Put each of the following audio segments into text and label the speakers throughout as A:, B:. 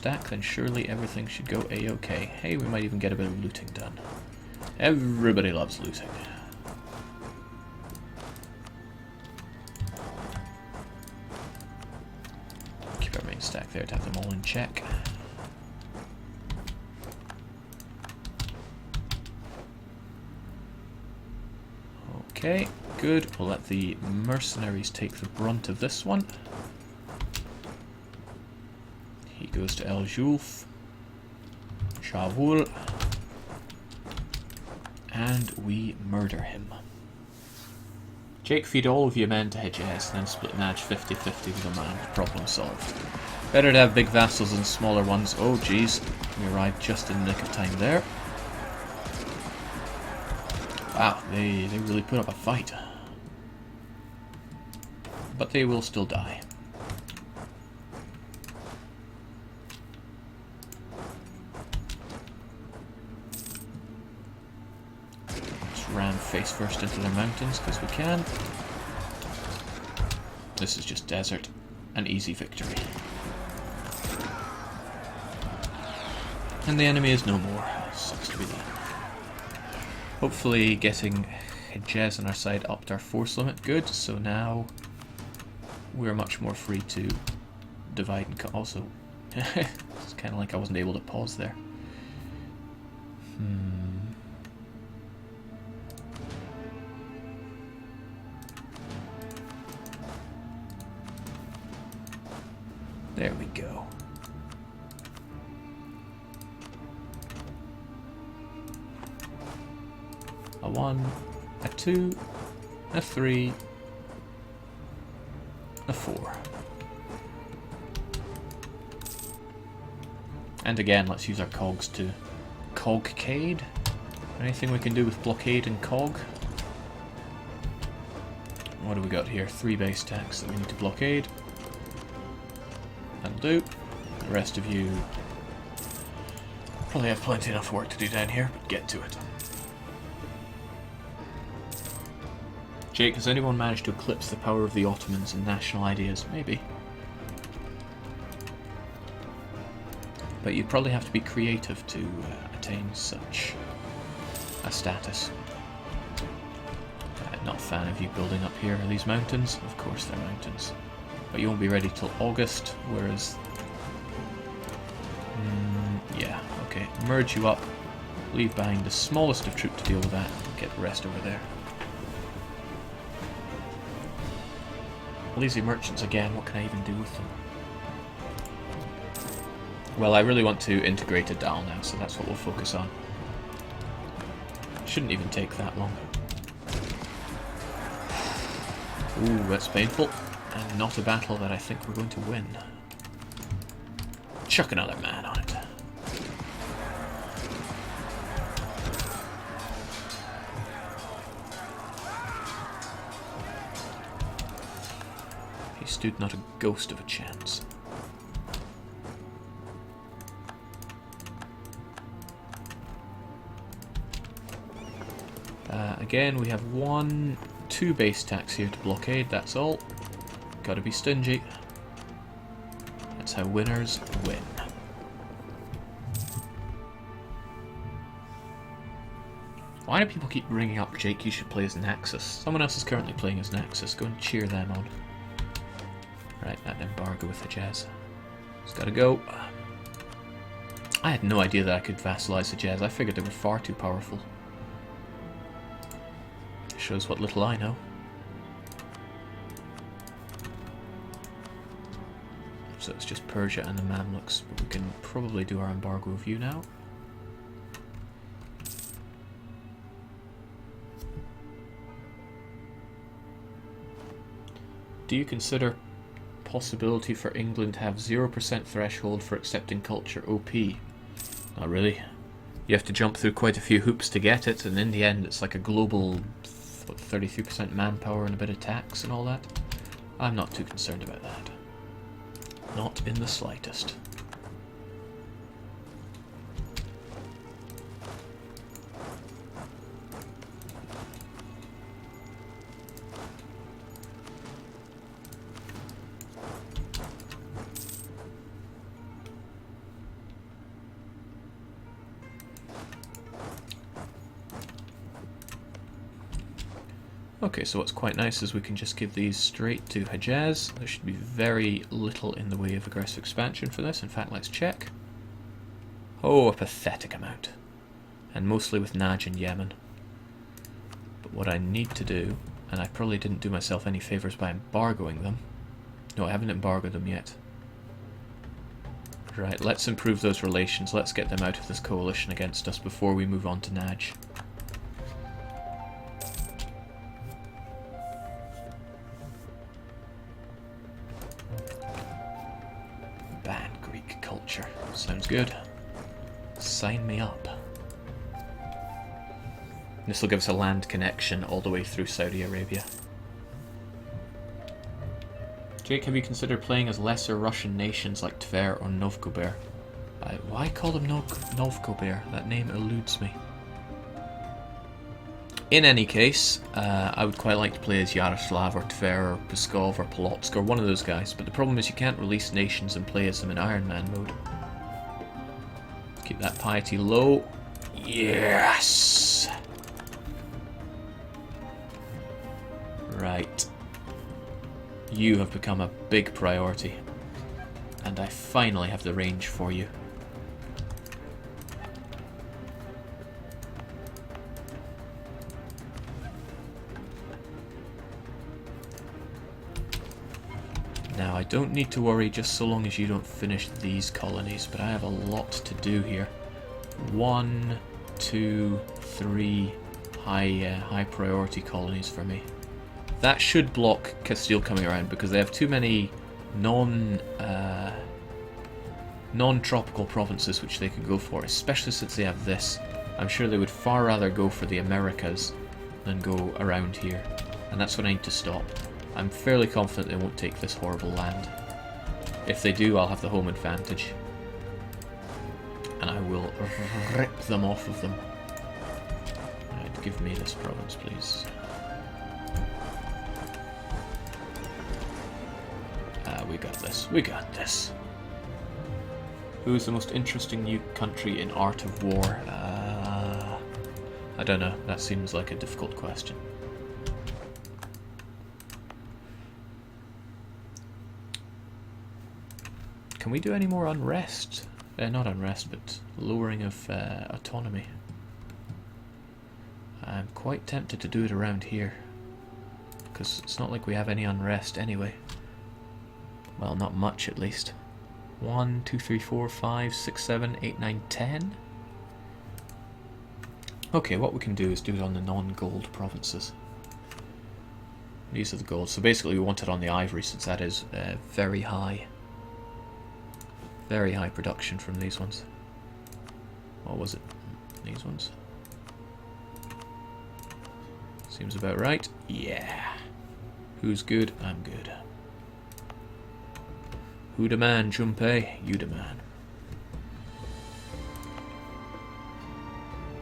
A: stack, then surely everything should go a-okay. Hey, we might even get a bit of looting done. Everybody loves looting. Keep our main stack there to have them all in check. Okay, good. We'll let the mercenaries take the brunt of this one. He goes to El Julf. Shavul. And we murder him. Jake, feed all of your men to Hedges, and then split match 50-50 with a man. Problem solved. Better to have big vassals than smaller ones. Oh jeez, we arrived just in the nick of time there. Wow, they really put up a fight. But they will still die. Let's ram face first into their mountains because we can. This is just desert. An easy victory. And the enemy is no more. Sucks to be that. Hopefully getting Hedges on our side upped our force limit. Good, so now we're much more free to divide and also, it's kind of like I wasn't able to pause there. There we go. A 1, a 2, a 3, a 4. And again, let's use our cogs to cogcade. Anything we can do with blockade and cog? What do we got here? 3 base stacks that we need to blockade. That'll do. The rest of you probably have plenty enough work to do down here, but get to it. Jake, has anyone managed to eclipse the power of the Ottomans and national ideas? Maybe. But you'd probably have to be creative to attain such a status. Not a fan of you building up here. Are these mountains? Of course they're mountains. But you won't be ready till August, whereas... yeah, okay. Merge you up, leave behind the smallest of troops to deal with that, and get the rest over there. Lazy merchants again, what can I even do with them? Well, I really want to integrate a Dal now, so that's what we'll focus on. Shouldn't even take that long. Ooh, that's painful. And not a battle that I think we're going to win. Chuck another man on it. He stood not a ghost of a chance. Again, we have 2 base stacks here to blockade, that's all. Gotta be stingy. That's how winners win. Why do people keep bringing up Jake, you should play as Naxos? Someone else is currently playing as Naxos. Go and cheer them on. Right, that embargo with the jazz. It's gotta go. I had no idea that I could vassalize the jazz. I figured they were far too powerful. Shows what little I know. So it's just Persia and the Mamluks, but we can probably do our embargo of you now. Do you consider possibility for England to have 0% threshold for accepting culture OP? Not really. You have to jump through quite a few hoops to get it, and in the end it's like a global 33% manpower and a bit of tax and all that. I'm not too concerned about that. Not in the slightest. Okay, so what's quite nice is we can just give these straight to Hejaz. There should be very little in the way of aggressive expansion for this. In fact, let's check. Oh, a pathetic amount. And mostly with Najd and Yemen. But what I need to do, and I probably didn't do myself any favours by embargoing them. No, I haven't embargoed them yet. Right, let's improve those relations. Let's get them out of this coalition against us before we move on to Najd. Ban Greek culture. Sounds good. Sign me up. This will give us a land connection all the way through Saudi Arabia. Jake, have you considered playing as lesser Russian nations like Tver or Novgober? Why call them Novgober? That name eludes me. In any case, I would quite like to play as Yaroslav or Tver or Pskov or Polotsk or one of those guys, but the problem is you can't release nations and play as them in Iron Man mode. Keep that piety low. Yes! Right. You have become a big priority. And I finally have the range for you. Now, I don't need to worry just so long as you don't finish these colonies, but I have a lot to do here. 1, 2, 3 high priority colonies for me. That should block Castile coming around because they have too many non-tropical provinces which they could go for, especially since they have this. I'm sure they would far rather go for the Americas than go around here, and that's what I need to stop. I'm fairly confident they won't take this horrible land. If they do, I'll have the home advantage. And I will rip them off of them. Right, give me this province, please. We got this. We got this. Who is the most interesting new country in Art of War? I don't know. That seems like a difficult question. Can we do any more unrest? Not unrest, but lowering of autonomy. I'm quite tempted to do it around here, because it's not like we have any unrest anyway. Well, not much at least. 1, 2, 3, 4, 5, 6, 7, 8, 9, 10. Okay, what we can do is do it on the non-gold provinces. These are the gold. So basically we want it on the ivory since that is very high. Very high production from these ones. What was it? These ones? Seems about right. Yeah. Who's good? I'm good. Who the man, Junpei? You the man.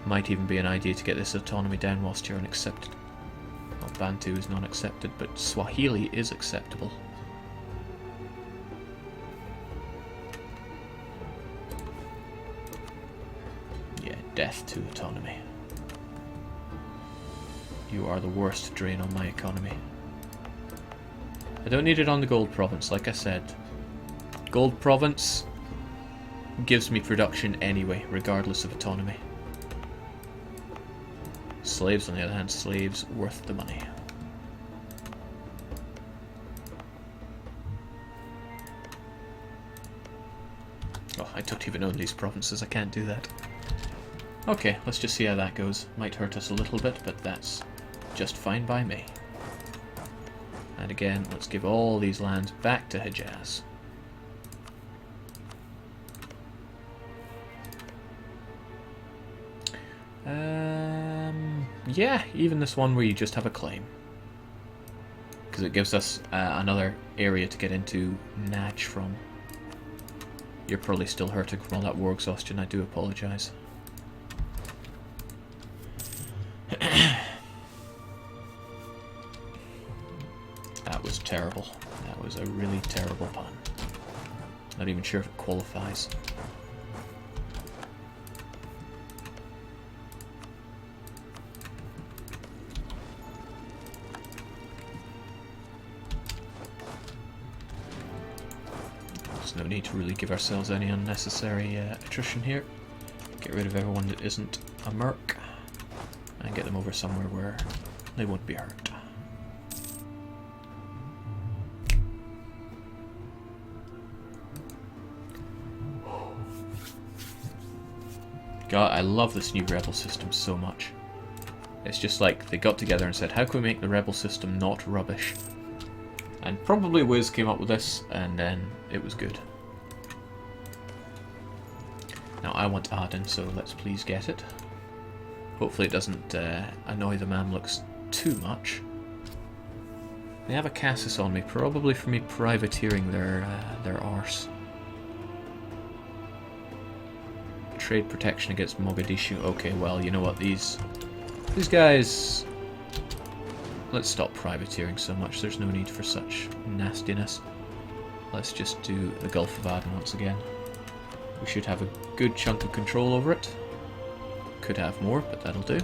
A: Might even be an idea to get this autonomy down whilst you're unaccepted. Well, Bantu is not accepted, but Swahili is acceptable. Yeah, death to autonomy. You are the worst drain on my economy. I don't need it on the gold province, like I said. Gold province gives me production anyway, regardless of autonomy. Slaves, on the other hand, slaves worth the money. Oh, I don't even own these provinces, I can't do that. Okay, let's just see how that goes. Might hurt us a little bit, but that's just fine by me. And again, let's give all these lands back to Hejaz. Yeah, even this one where you just have a claim. Because it gives us another area to get into Najd from. You're probably still hurting from all that war exhaustion, I do apologise. That was terrible. That was a really terrible pun. Not even sure if it qualifies. no need to really give ourselves any unnecessary attrition here. Get rid of everyone that isn't a merc, and get them over somewhere where they won't be hurt. God, I love this new rebel system so much. It's just like they got together and said, how can we make the rebel system not rubbish? And probably Wiz came up with this, and then it was good. Now I want Aden, so let's please get it. Hopefully it doesn't annoy the Mamluks too much. They have a Cassis on me, probably for me privateering their arse. Trade protection against Mogadishu. Okay, well, you know what, these guys... Let's stop privateering so much, there's no need for such nastiness. Let's just do the Gulf of Aden once again. We should have a good chunk of control over it. Could have more, but that'll do.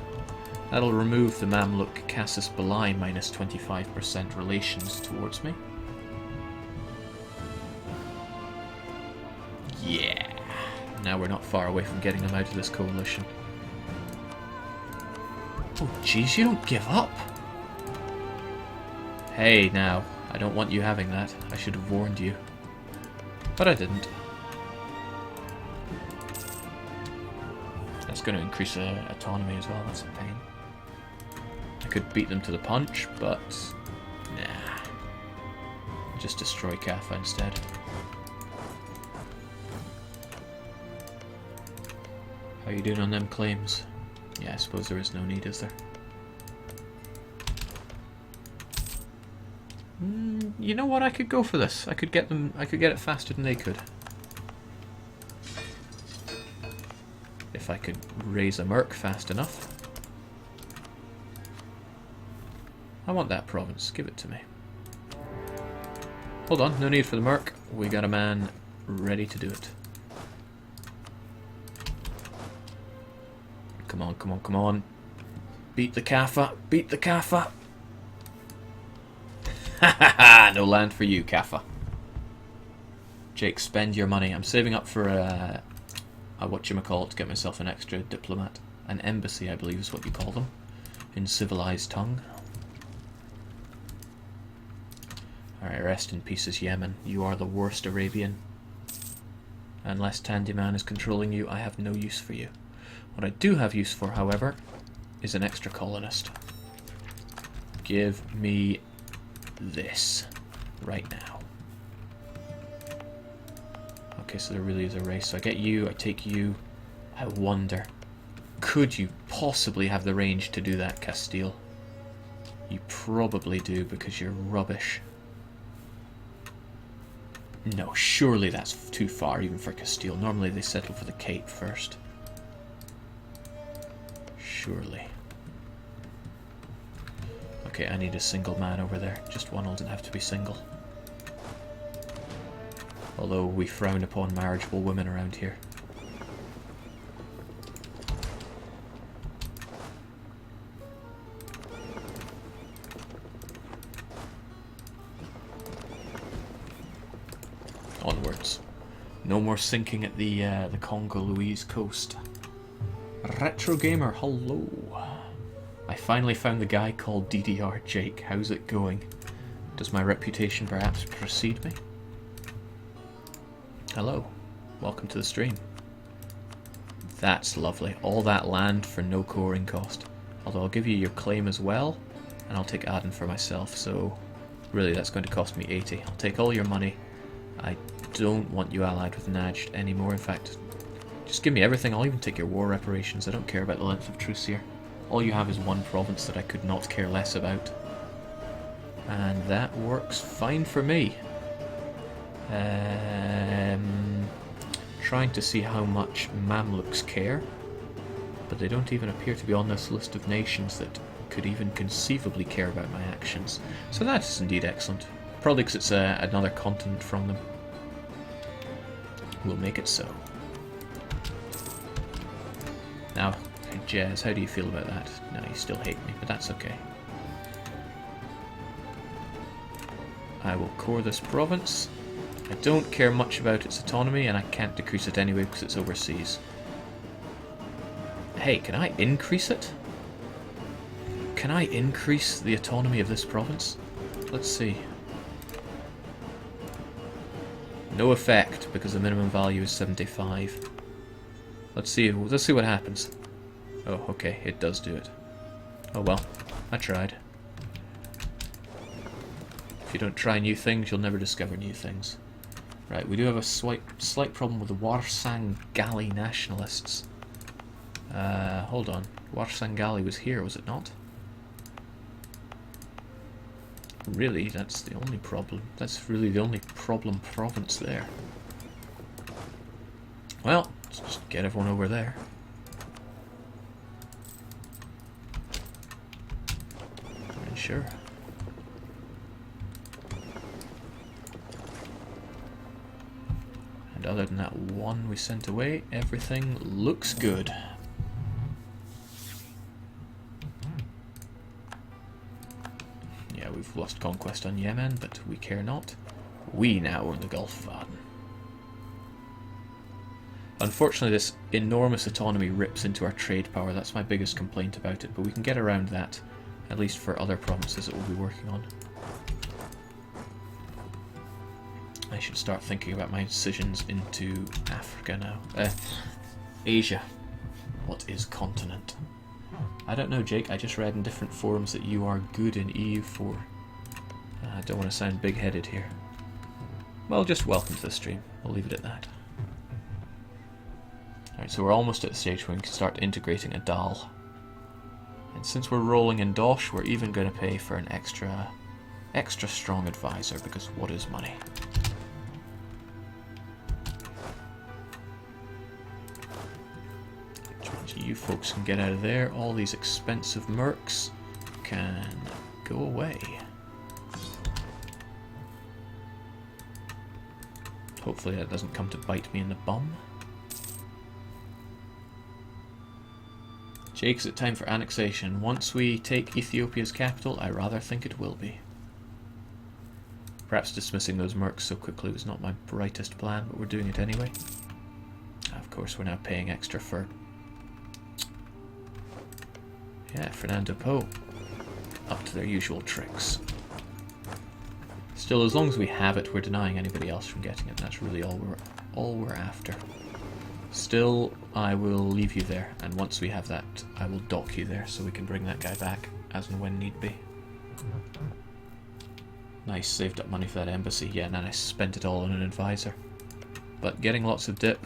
A: That'll remove the Mamluk Cassis Belai minus 25% relations towards me. Yeah! Now we're not far away from getting them out of this coalition. Oh jeez, you don't give up! Hey now, I don't want you having that. I should have warned you. But I didn't. That's going to increase autonomy as well, that's a pain. I could beat them to the punch, but... nah. Just destroy Kaffa instead. How you doing on them claims? Yeah, I suppose there is no need, is there? You know what? I could go for this. I could get it faster than they could. If I could raise a merc fast enough. I want that province. Give it to me. Hold on. No need for the merc. We got a man ready to do it. Come on, come on, come on. Beat the Kaffa. Beat the Kaffa. Ha ha ha! No land for you, Kaffa. Jake, spend your money. I'm saving up for a whatchamacallit to get myself an extra diplomat. An embassy, I believe is what you call them. In civilized tongue. Alright, rest in pieces, Yemen. You are the worst Arabian. Unless Tandyman is controlling you, I have no use for you. What I do have use for, however, is an extra colonist. Give me this right now. Okay, so there really is a race. So I get you, I take you. I wonder, could you possibly have the range to do that, Castile? You probably do, because you're rubbish. No, surely that's too far even for Castile. Normally they settle for the Cape first. Surely. Okay, I need a single man over there. Just one doesn't have to be single. Although we frown upon marriageable women around here. Onwards. No more sinking at the Congo-Louise coast. Retro Gamer, hello. I finally found the guy called DDR Jake. How's it going? Does my reputation perhaps precede me? Hello. Welcome to the stream. That's lovely. All that land for no coring cost. Although I'll give you your claim as well, and I'll take Aden for myself, so really that's going to cost me 80. I'll take all your money. I don't want you allied with Najd anymore. In fact, just give me everything. I'll even take your war reparations. I don't care about the length of truce here. All you have is one province that I could not care less about. And that works fine for me. Trying to see how much Mamluks care. But they don't even appear to be on this list of nations that could even conceivably care about my actions. So that is indeed excellent. Probably because it's another continent from them. We'll make it so. Now, Jez, how do you feel about that? No, you still hate me, but that's okay. I will core this province. I don't care much about its autonomy, and I can't decrease it anyway because it's overseas. Hey, can I increase it? Can I increase the autonomy of this province? Let's see. No effect, because the minimum value is 75. Let's see what happens. Oh, okay, it does do it. Oh well, I tried. If you don't try new things, you'll never discover new things. Right, we do have a slight problem with the Warsangali nationalists. Hold on. Warsangali was here, was it not? Really, that's the only problem. That's really the only problem province there. Well, let's just get everyone over there. Sure. And other than that one we sent away, everything looks good. Yeah, we've lost conquest on Yemen, but we care not. We now own the Gulf of Aden. Unfortunately, this enormous autonomy rips into our trade power. That's my biggest complaint about it, but we can get around that. At least for other provinces that we'll be working on. I should start thinking about my incisions into Africa now. Asia. What is continent? I don't know, Jake. I just read in different forums that you are good in EU4. I don't want to sound big-headed here. Well, just welcome to the stream. We'll leave it at that. Alright, so we're almost at the stage where we can start integrating a Dal. And since we're rolling in Dosh, we're even going to pay for an extra strong advisor, because what is money? Which means you folks can get out of there. All these expensive mercs can go away. Hopefully that doesn't come to bite me in the bum. Jake, is it time for annexation? Once we take Ethiopia's capital, I rather think it will be. Perhaps dismissing those mercs so quickly was not my brightest plan, but we're doing it anyway. Of course, we're now paying extra for... yeah, Fernando Po. Up to their usual tricks. Still, as long as we have it, we're denying anybody else from getting it. That's really all we're after. Still, I will leave you there, and once we have that, I will dock you there so we can bring that guy back as and when need be. Nice, saved up money for that embassy. Yeah, and then I spent it all on an advisor. But getting lots of dip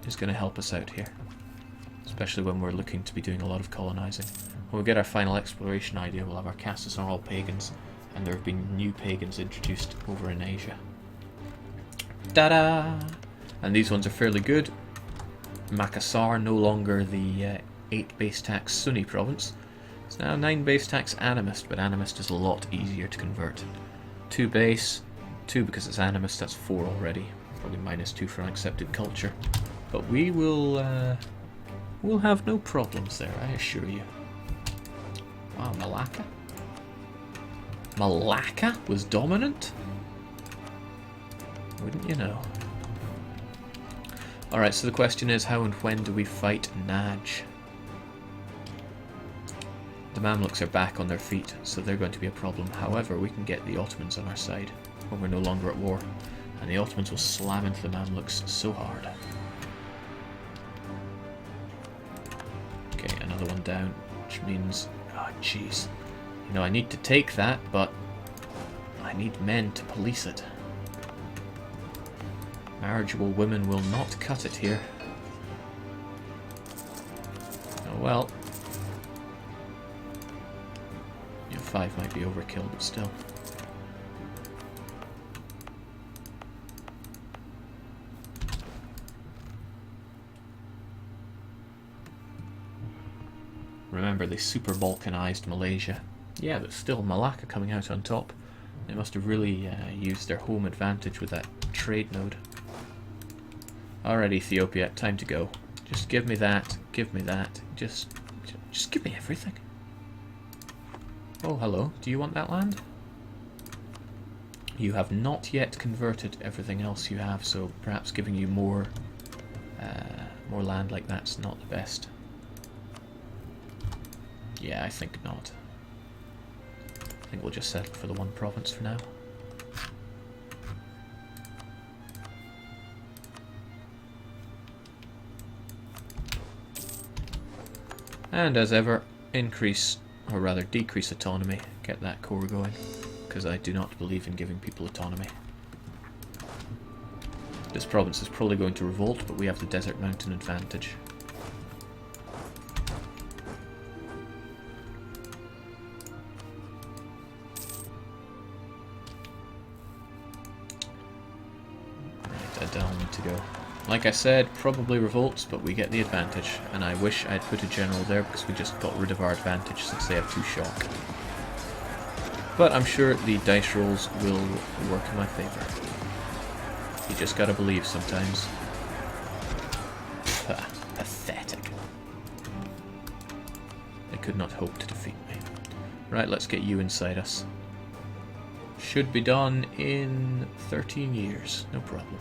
A: is going to help us out here, especially when we're looking to be doing a lot of colonizing. When we get our final exploration idea, we'll have our castles are all pagans, and there have been new pagans introduced over in Asia. Ta-da! And these ones are fairly good. Makassar, no longer the 8 base tax Sunni province. It's now 9 base tax animist, but animist is a lot easier to convert. 2 base, 2 because it's animist, that's 4 already. Probably -2 for unaccepted culture. But we will we'll have no problems there, I assure you. Wow, Malacca? Malacca was dominant? Wouldn't you know? Alright, so the question is, how and when do we fight Naj? The Mamluks are back on their feet, so they're going to be a problem. However, we can get the Ottomans on our side when we're no longer at war, and the Ottomans will slam into the Mamluks so hard. Okay, another one down, which means... oh, jeez. You know, I need to take that, but I need men to police it. Marriageable women will not cut it here. Oh well. 5 might be overkill, but still. Remember, they super balkanized Malaysia. Yeah, but still, Malacca coming out on top. They must have really used their home advantage with that trade node. Alright, Ethiopia, time to go. Just give me that, give me that. Just give me everything. Oh, hello. Do you want that land? You have not yet converted everything else you have, so perhaps giving you more land like that's not the best. Yeah, I think not. I think we'll just settle for the one province for now. And as ever, increase, or rather decrease autonomy, get that core going, because I do not believe in giving people autonomy. This province is probably going to revolt, but we have the desert mountain advantage. Right, Adel need to go. Like I said, probably revolts, but we get the advantage, and I wish I'd put a general there because we just got rid of our advantage since they have 2 shock. But I'm sure the dice rolls will work in my favour. You just gotta believe sometimes. Pathetic. They could not hope to defeat me. Right, let's get you inside us. Should be done in 13 years, no problem.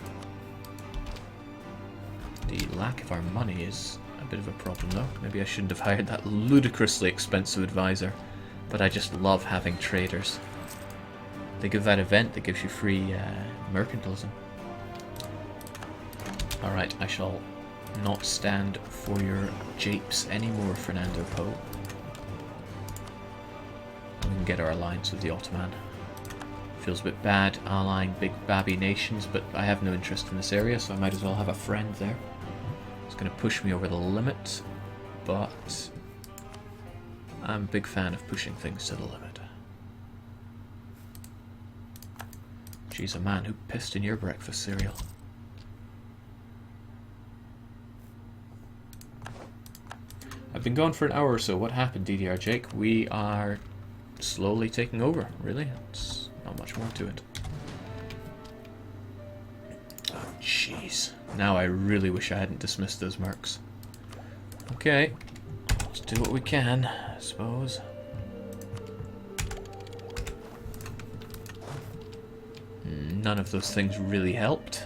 A: The lack of our money is a bit of a problem though. Maybe I shouldn't have hired that ludicrously expensive advisor, but I just love having traders. They give that event that gives you free mercantilism. Alright, I shall not stand for your japes anymore, Fernando Poe. We can get our alliance with the Ottoman. Feels a bit bad allying big babby nations, but I have no interest in this area, so I might as well have a friend there. It's going to push me over the limit, but I'm a big fan of pushing things to the limit. Jeez, a man who pissed in your breakfast cereal. I've been gone for an hour or so. What happened, DDR Jake? We are slowly taking over, really. It's not much more to it. Oh, jeez. Now I really wish I hadn't dismissed those mercs. Okay. Let's do what we can, I suppose. None of those things really helped.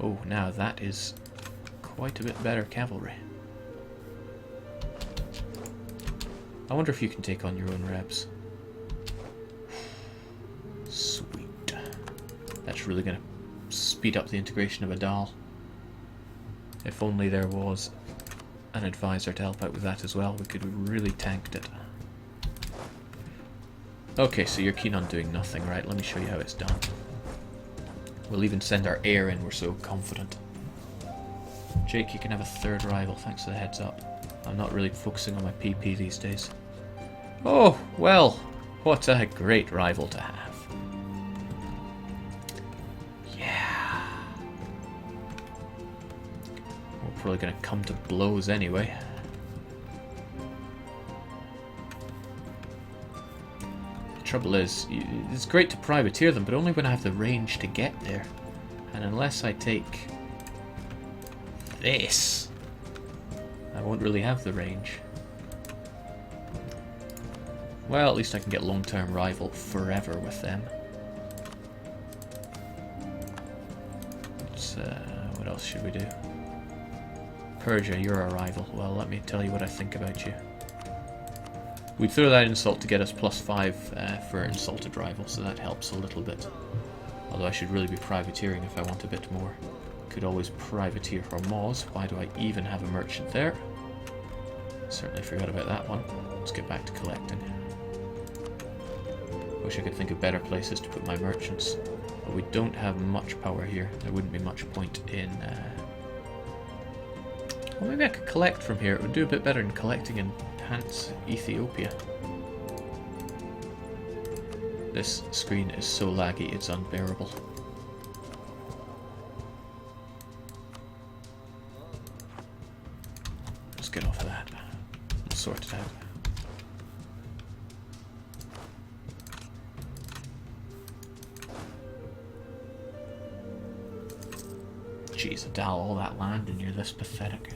A: Oh, now that is quite a bit better cavalry. I wonder if you can take on your own rebs. Sweet. That's really going to speed up the integration of Adal. If only there was an advisor to help out with that as well, we could have really tanked it. Okay, so you're keen on doing nothing, right? Let me show you how it's done. We'll even send our heir in, we're so confident. Jake, you can have a third rival, thanks for the heads up. I'm not really focusing on my PP these days. Oh, well, what a great rival to have. Yeah. We're probably going to come to blows anyway. The trouble is, it's great to privateer them, but only when I have the range to get there. And unless I take this, I won't really have the range. Well, at least I can get long-term rival forever with them. What else should we do? Persia, you're our rival. Well, let me tell you what I think about you. We'd throw that insult to get us +5 for insulted rival, so that helps a little bit. Although I should really be privateering if I want a bit more. Could always privateer Hormuz. Why do I even have a merchant there? Certainly forgot about that one. Let's get back to collecting. Wish I could think of better places to put my merchants. But we don't have much power here. There wouldn't be much point in... Well, maybe I could collect from here. It would do a bit better than collecting in Ethiopia. This screen is so laggy, it's unbearable. Let's get off of that. We'll sort it out. Jeez, Adal, all that land and you're this pathetic.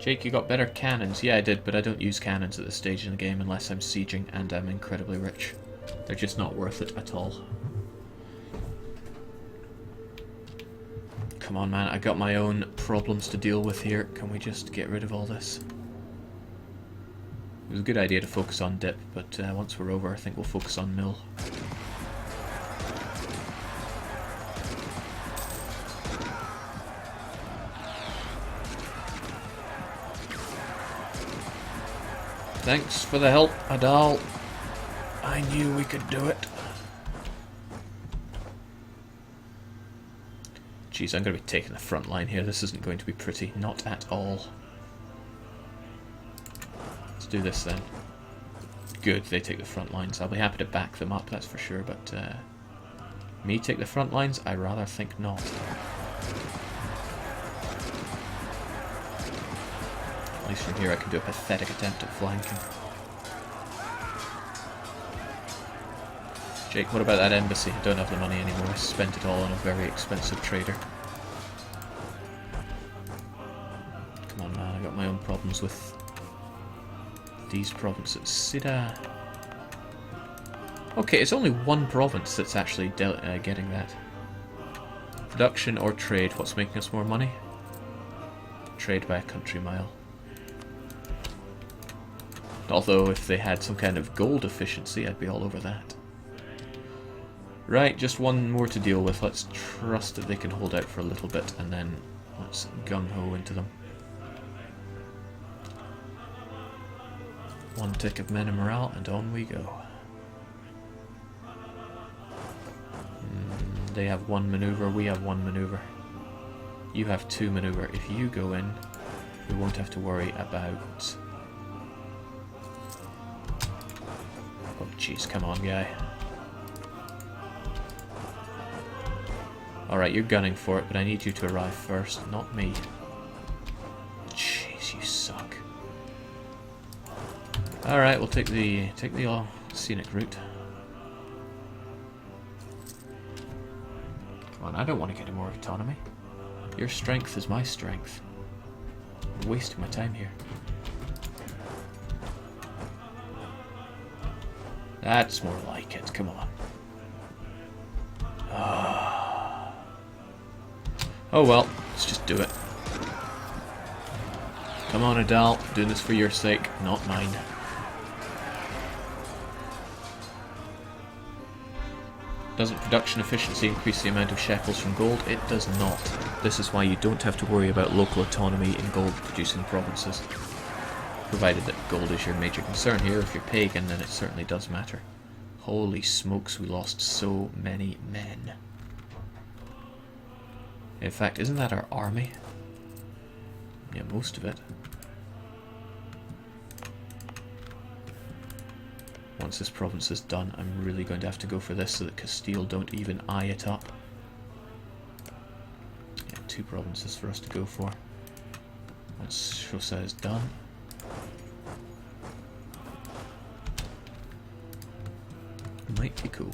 A: Jake, you got better cannons. Yeah, I did, but I don't use cannons at this stage in the game unless I'm sieging and I'm incredibly rich. They're just not worth it at all. Come on, man. I got my own problems to deal with here. Can we just get rid of all this? It was a good idea to focus on dip, but once we're over, I think we'll focus on mill. Thanks for the help, Adal. I knew we could do it. Jeez, I'm going to be taking the front line here. This isn't going to be pretty. Not at all. Let's do this then. Good, they take the front lines. I'll be happy to back them up, that's for sure, but me take the front lines? I rather think not. At least from here I can do a pathetic attempt at flanking. Jake, what about that embassy? I don't have the money anymore. I spent it all on a very expensive trader. Come on, man. I got my own problems with these provinces. Sida. Okay, it's only one province that's actually getting that. Production or trade? What's making us more money? Trade by a country mile. Although, if they had some kind of gold efficiency, I'd be all over that. Right, just one more to deal with. Let's trust that they can hold out for a little bit, and then let's gung-ho into them. One tick of men and morale, and on we go. They have one maneuver, we have one maneuver. You have two maneuver. If you go in, we won't have to worry about... Oh jeez, come on guy. Alright, you're gunning for it, but I need you to arrive first, not me. Jeez, you suck. Alright, we'll take the scenic route. Come on, I don't want to get more autonomy. Your strength is my strength. I'm wasting my time here. That's more like it, come on. Oh well, let's just do it. Come on, Adal, doing this for your sake, not mine. Doesn't production efficiency increase the amount of shekels from gold? It does not. This is why you don't have to worry about local autonomy in gold producing provinces. Provided that gold is your major concern here. If you're pagan, then it certainly does matter. Holy smokes, we lost so many men. In fact, isn't that our army? Yeah, most of it. Once this province is done, I'm really going to have to go for this so that Castile don't even eye it up. Yeah, 2 provinces for us to go for. Once Shosa is done. Might be cool.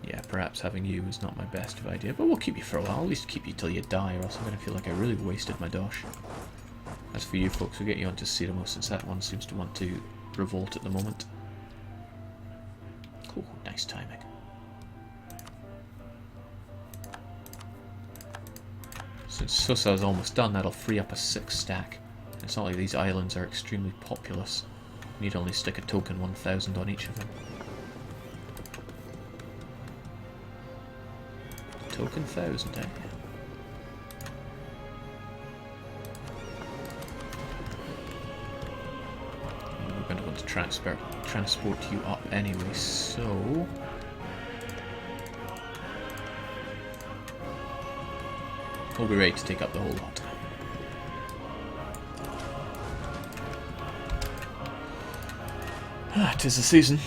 A: Yeah, perhaps having you is not my best of idea, but we'll keep you for a while. At least keep you till you die, or else I'm going to feel like I really wasted my dosh. As for you folks, we'll get you onto Siramo, since that one seems to want to revolt at the moment. Cool, nice timing. Since Susa is almost done, that'll free up a 6 stack. It's not like these islands are extremely populous. You need only stick a token 1000 on each of them. Token 1000, eh? We're going to want to transport you up anyway, so... we'll be ready to take up the whole lot. Ah, 'tis the season.